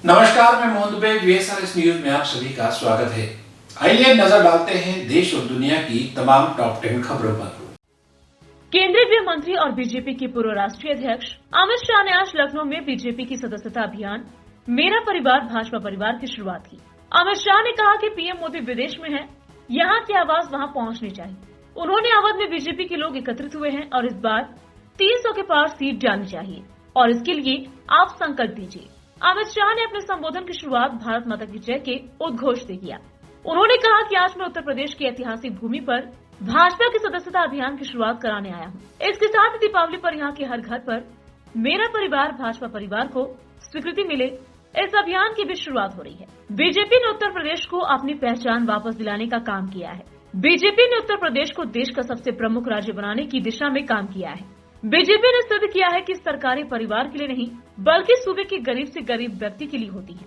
नमस्कार, मैं Mohan Dubey. VSRS news में आप सभी का स्वागत है। आइए नजर डालते हैं देश और दुनिया की तमाम टॉप 10 खबरों पर। केंद्रीय गृह मंत्री और बीजेपी के पूर्व राष्ट्रीय अध्यक्ष अमित शाह ने आज लखनऊ में बीजेपी की सदस्यता अभियान मेरा परिवार भाजपा परिवार की शुरुआत की। अमित शाह ने कहा कि पीएम मोदी विदेश में हैं, यहाँ की आवाज वहाँ पहुँचनी चाहिए। उन्होंने अवध में बीजेपी के लोग एकत्रित हुए हैं और इस बार 300 के पार सीट जानी चाहिए और इसके लिए आप संकल्प दीजिए। अमित शाह ने अपने संबोधन की शुरुआत भारत माता की जय के उद्घोष से किया। उन्होंने कहा कि आज मैं उत्तर प्रदेश की ऐतिहासिक भूमि पर भाजपा की सदस्यता अभियान की शुरुआत कराने आया हूं। इसके साथ ही दीपावली पर यहाँ के हर घर पर मेरा परिवार भाजपा परिवार को स्वीकृति मिले, इस अभियान की भी शुरुआत हो रही है। बीजेपी ने उत्तर प्रदेश को अपनी पहचान वापस दिलाने का काम किया है। बीजेपी ने उत्तर प्रदेश को देश का सबसे प्रमुख राज्य बनाने की दिशा में काम किया है। बीजेपी ने सिद्ध किया है कि सरकारें परिवार के लिए नहीं बल्कि सूबे के गरीब से गरीब व्यक्ति के लिए होती है।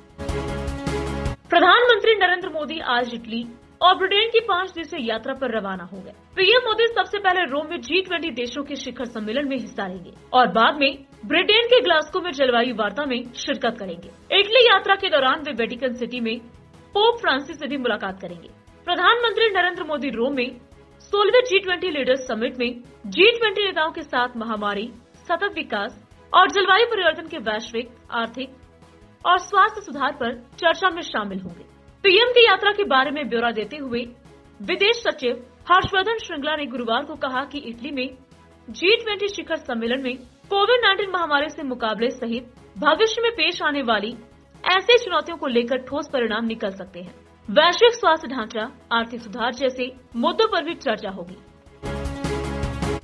प्रधानमंत्री नरेंद्र मोदी आज इटली और ब्रिटेन की 5 दिवसीय यात्रा पर रवाना हो गए। पीएम मोदी सबसे पहले रोम में G20 देशों के शिखर सम्मेलन में हिस्सा लेंगे और बाद में ब्रिटेन के ग्लासगो में जलवायु वार्ता में शिरकत करेंगे। इटली यात्रा के दौरान वे वेटिकन सिटी में पोप फ्रांसिस से भी मुलाकात करेंगे। प्रधानमंत्री नरेंद्र मोदी रोम में 16वें G20 लीडर्स समिट में G20 नेताओं के साथ महामारी, सतत विकास और जलवायु परिवर्तन के वैश्विक, आर्थिक और स्वास्थ्य सुधार पर चर्चा में शामिल होंगे। पीएम की यात्रा के बारे में ब्यौरा देते हुए विदेश सचिव हर्षवर्धन श्रृंगला ने गुरुवार को कहा कि इटली में G20 शिखर सम्मेलन में कोविड-19 महामारी से मुकाबले सहित भविष्य में पेश आने वाली ऐसी चुनौतियों को लेकर ठोस परिणाम निकल सकते हैं। वैश्विक स्वास्थ्य ढांचा, आर्थिक सुधार जैसे मुद्दों पर भी चर्चा होगी।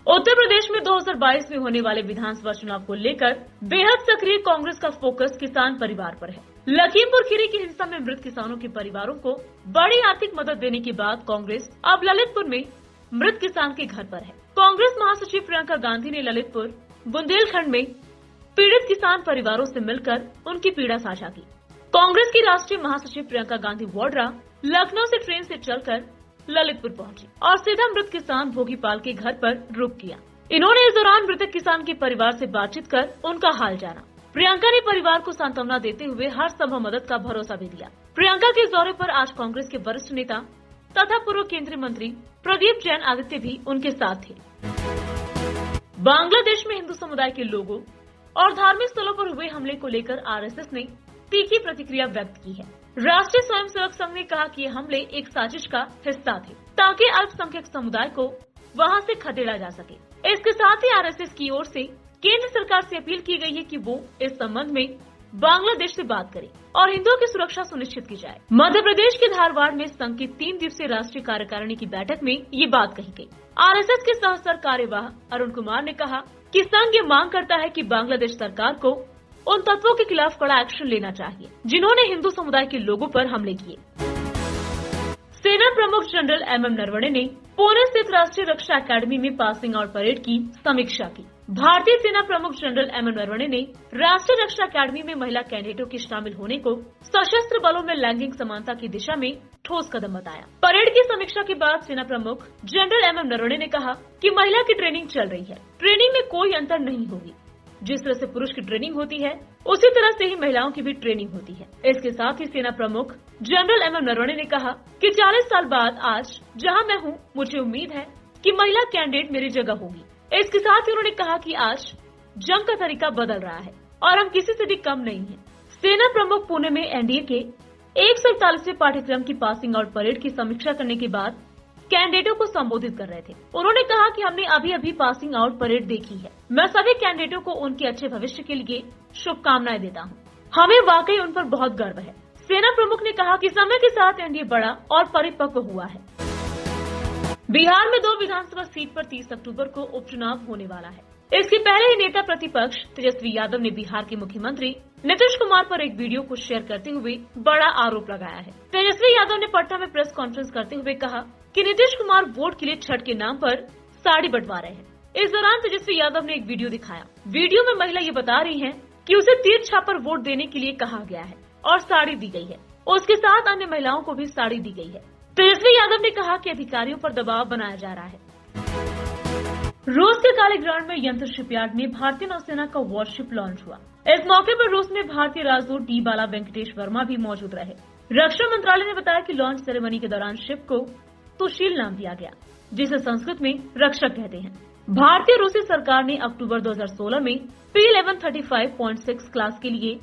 उत्तर प्रदेश में 2022 में होने वाले विधानसभा चुनाव को लेकर बेहद सक्रिय कांग्रेस का फोकस किसान परिवार पर है। लखीमपुर खीरी की हिंसा में मृत किसानों के परिवारों को बड़ी आर्थिक मदद देने के बाद कांग्रेस अब ललितपुर में मृत किसान के घर पर है। कांग्रेस महासचिव प्रियंका गांधी ने ललितपुर, बुंदेलखंड में पीड़ित किसान परिवारों से मिलकर उनकी पीड़ा साझा की। कांग्रेस की राष्ट्रीय महासचिव प्रियंका गांधी वाड्रा लखनऊ से ट्रेन से चलकर ललितपुर पहुंची और सीधा मृत किसान भोगीपाल के घर पर रुक किया। इन्होंने इस दौरान मृतक किसान के परिवार से बातचीत कर उनका हाल जाना। प्रियंका ने परिवार को सांत्वना देते हुए हर संभव मदद का भरोसा भी दिया। प्रियंका के दौरे पर आज कांग्रेस के वरिष्ठ नेता तथा पूर्व केंद्रीय मंत्री प्रदीप जैन आदित्य भी उनके साथ थे। बांग्लादेश में हिंदू समुदाय के लोगों और धार्मिक स्थलों पर हुए हमले को लेकर RSS ने तीखी प्रतिक्रिया व्यक्त की है। राष्ट्रीय स्वयंसेवक संघ ने कहा कि ये हमले एक साजिश का हिस्सा थे ताकि अल्पसंख्यक समुदाय को वहां से खदेड़ा जा सके। इसके साथ ही RSS की ओर से केंद्र सरकार से अपील की गई है कि वो इस संबंध में बांग्लादेश से बात करे और हिंदुओं की सुरक्षा सुनिश्चित की जाए। मध्य प्रदेश के धारवाड़ में संघ की 3 दिवसीय राष्ट्रीय कार्यकारिणी की बैठक में ये बात कही गई। RSS के सह कार्यवाह अरुण कुमार ने कहा कि संघ ये मांग करता है कि बांग्लादेश सरकार को उन तत्वों के खिलाफ कड़ा एक्शन लेना चाहिए जिन्होंने हिंदू समुदाय के लोगों पर हमले किए। सेना प्रमुख जनरल MM नरवणे ने पुणे स्थित राष्ट्रीय रक्षा अकादमी में पासिंग आउट परेड की समीक्षा की। भारतीय सेना प्रमुख जनरल MM नरवणे ने राष्ट्रीय रक्षा अकादमी में महिला कैडेटों के शामिल होने को सशस्त्र बलों में लैंगिक समानता की दिशा में ठोस कदम बताया। परेड की समीक्षा के बाद सेना प्रमुख जनरल MM नरवणे ने कहा कि महिला की ट्रेनिंग चल रही है। ट्रेनिंग में कोई अंतर नहीं होगी। जिस तरह से पुरुष की ट्रेनिंग होती है उसी तरह से ही महिलाओं की भी ट्रेनिंग होती है। इसके साथ ही सेना प्रमुख जनरल MM नरवणे ने कहा कि 40 साल बाद आज जहां मैं हूं, मुझे उम्मीद है कि महिला कैंडिडेट मेरी जगह होगी। इसके साथ ही उन्होंने कहा कि आज जंग का तरीका बदल रहा है और हम किसी से भी कम नहीं हैं। सेना प्रमुख पुणे में NDA के 141वें पाठ्यक्रम की पासिंग आउट परेड की समीक्षा करने के बाद कैंडिडेटों को संबोधित कर रहे थे। उन्होंने कहा कि हमने अभी पासिंग आउट परेड देखी है। मैं सभी कैंडिडेटों को उनके अच्छे भविष्य के लिए शुभकामनाएं देता हूं। हमें वाकई उन पर बहुत गर्व है। सेना प्रमुख ने कहा कि समय के साथ NDA बड़ा और परिपक्व हुआ है। बिहार में 2 विधानसभा सीट पर 30 अक्टूबर को उपचुनाव होने वाला है। इसके पहले ही नेता प्रतिपक्ष तेजस्वी यादव ने बिहार के मुख्यमंत्री नीतीश कुमार पर एक वीडियो को शेयर करते हुए बड़ा आरोप लगाया है। तेजस्वी यादव ने पटना में प्रेस कॉन्फ्रेंस करते हुए कहा कि नीतीश कुमार वोट के लिए छठ के नाम पर साड़ी बंटवा रहे हैं। इस दौरान तेजस्वी यादव ने एक वीडियो दिखाया। वीडियो में महिला ये बता रही है कि उसे तीर छाप पर वोट देने के लिए कहा गया है और साड़ी दी गई है। उसके साथ अन्य महिलाओं को भी साड़ी दी गई है। तेजस्वी यादव ने कहा कि अधिकारियों पर दबाव बनाया जा रहा है। रूस के काले ग्राउंड में यंत्र शिपयार्ड में भारतीय नौसेना का वॉरशिप लॉन्च हुआ। इस मौके पर रूस में भारतीय राजदूत डी बाला वेंकटेश वर्मा भी मौजूद रहे। रक्षा मंत्रालय ने बताया कि लॉन्च सेरेमनी के दौरान शिप को सुशील नाम दिया गया, जिसे संस्कृत में रक्षक कहते हैं। भारतीय रूसी सरकार ने अक्टूबर 2016 में P1135.6 क्लास के लिए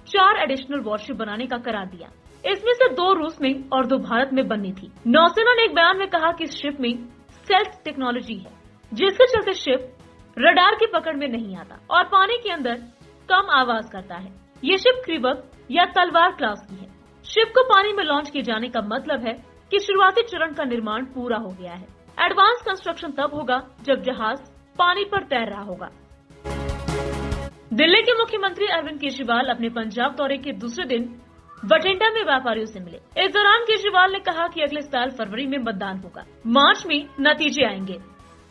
4 एडिशनल वॉरशिप बनाने का करार दिया। इसमें से 2 रूस में और 2 भारत में बननी थी। नौसेना ने एक बयान में कहा कि इस शिप में स्टेल्थ टेक्नोलॉजी है, जिसके चलते शिप रडार की पकड़ में नहीं आता और पानी के अंदर कम आवाज करता है। ये शिप क्रीबक या तलवार क्लास की है। शिप को पानी में लॉन्च किए जाने का मतलब है कि शुरुआती चरण का निर्माण पूरा हो गया है। एडवांस कंस्ट्रक्शन तब होगा जब जहाज पानी पर तैर रहा होगा। दिल्ली के मुख्यमंत्री अरविंद केजरीवाल अपने पंजाब दौरे के दूसरे दिन बठिंडा में व्यापारियों से मिले। इस दौरान केजरीवाल ने कहा कि अगले साल फरवरी में मतदान होगा, मार्च में नतीजे आएंगे।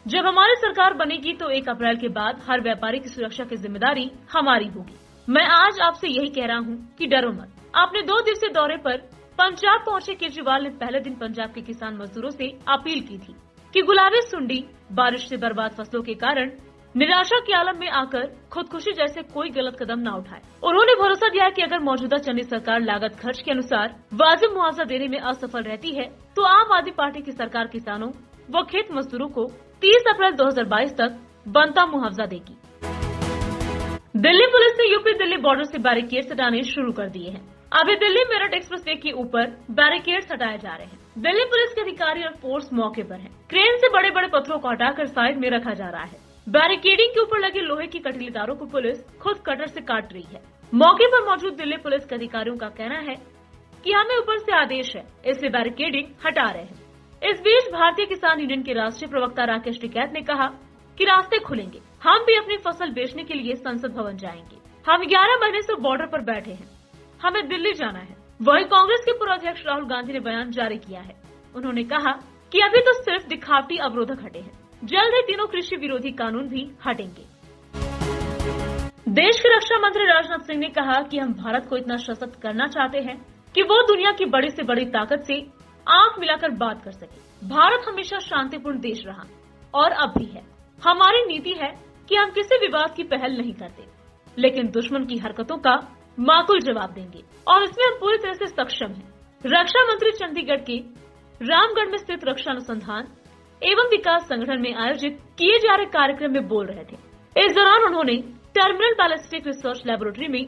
जब हमारी सरकार बनेगी तो 1 अप्रैल के बाद हर व्यापारी की सुरक्षा की जिम्मेदारी हमारी होगी। मैं आज आपसे यही कह रहा हूँ कि डरो मत। अपने 2 दिवसीय दौरे पर पंजाब पहुंचे केजरीवाल ने पहले दिन पंजाब के किसान मजदूरों से अपील की थी कि गुलाबी सुंडी बारिश से बर्बाद फसलों के कारण निराशा के आलम में आकर खुदकुशी जैसे कोई गलत कदम न उठाए। उन्होंने भरोसा दिया कि अगर मौजूदा चंडी सरकार लागत खर्च के अनुसार वाजिब मुआवजा देने में असफल रहती है तो आम आदमी पार्टी की सरकार किसानों व खेत मजदूरों को 30 अप्रैल 2022 तक बनता मुआवजा देगी। दिल्ली पुलिस ने यूपी दिल्ली बॉर्डर से बैरिकेड्स हटाने शुरू कर दिए हैं। अभी दिल्ली मेरठ एक्सप्रेसवे के ऊपर बैरिकेड्स हटाए जा रहे हैं। दिल्ली पुलिस के अधिकारी और फोर्स मौके पर है। क्रेन से बड़े बड़े पत्थरों को हटाकर साइड में रखा जा रहा है। बैरिकेडिंग के ऊपर लगे लोहे की कटीली तारों को पुलिस खुद कटर से काट रही है। मौके पर मौजूद दिल्ली पुलिस के अधिकारियों का कहना है कि हमें ऊपर से आदेश है, इसलिए बैरिकेडिंग हटा रहे हैं। इस बीच भारतीय किसान यूनियन के राष्ट्रीय प्रवक्ता राकेश टिकैत ने कहा कि रास्ते खुलेंगे, हम भी अपनी फसल बेचने के लिए संसद भवन जाएंगे। हम 11 महीने से बॉर्डर पर बैठे हैं, हमें दिल्ली जाना है। वहीं कांग्रेस के पूर्व अध्यक्ष राहुल गांधी ने बयान जारी किया है। उन्होंने कहा कि अभी तो सिर्फ दिखावटी अवरोधक हटे हैं, जल्द ही तीनों कृषि विरोधी कानून भी हटेंगे। देश के रक्षा मंत्री राजनाथ सिंह ने कहा कि हम भारत को इतना सशक्त करना चाहते हैं कि वो दुनिया की बड़ी से बड़ी ताकत से आंख मिलाकर बात कर सके। भारत हमेशा शांतिपूर्ण देश रहा और अब भी है। हमारी नीति है कि हम किसी विवाद की पहल नहीं करते, लेकिन दुश्मन की हरकतों का माकूल जवाब देंगे और इसमें हम पूरी तरह से सक्षम हैं। रक्षा मंत्री चंडीगढ़ के रामगढ़ में स्थित रक्षा अनुसंधान एवं विकास संगठन में आयोजित किए जा रहे कार्यक्रम में बोल रहे थे। इस दौरान उन्होंने टर्मिनल बैलिस्टिक रिसर्च लैबोरेटरी में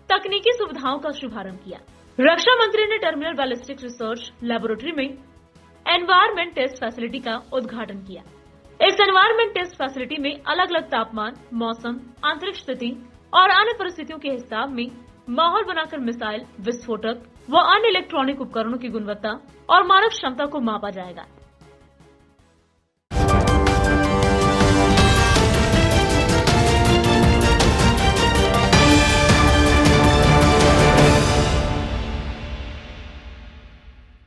तकनीकी सुविधाओं का शुभारंभ किया। रक्षा मंत्री ने टर्मिनल बैलिस्टिक रिसर्च लैबोरेटरी में एनवायरमेंट टेस्ट फैसिलिटी का उद्घाटन किया। इस एनवायरमेंट टेस्ट फैसिलिटी में अलग अलग तापमान, मौसम, अंतरिक्ष स्थिति और अन्य परिस्थितियों के हिसाब में माहौल बनाकर मिसाइल, विस्फोटक व अन्य इलेक्ट्रॉनिक उपकरणों की गुणवत्ता और मारक क्षमता को मापा जाएगा।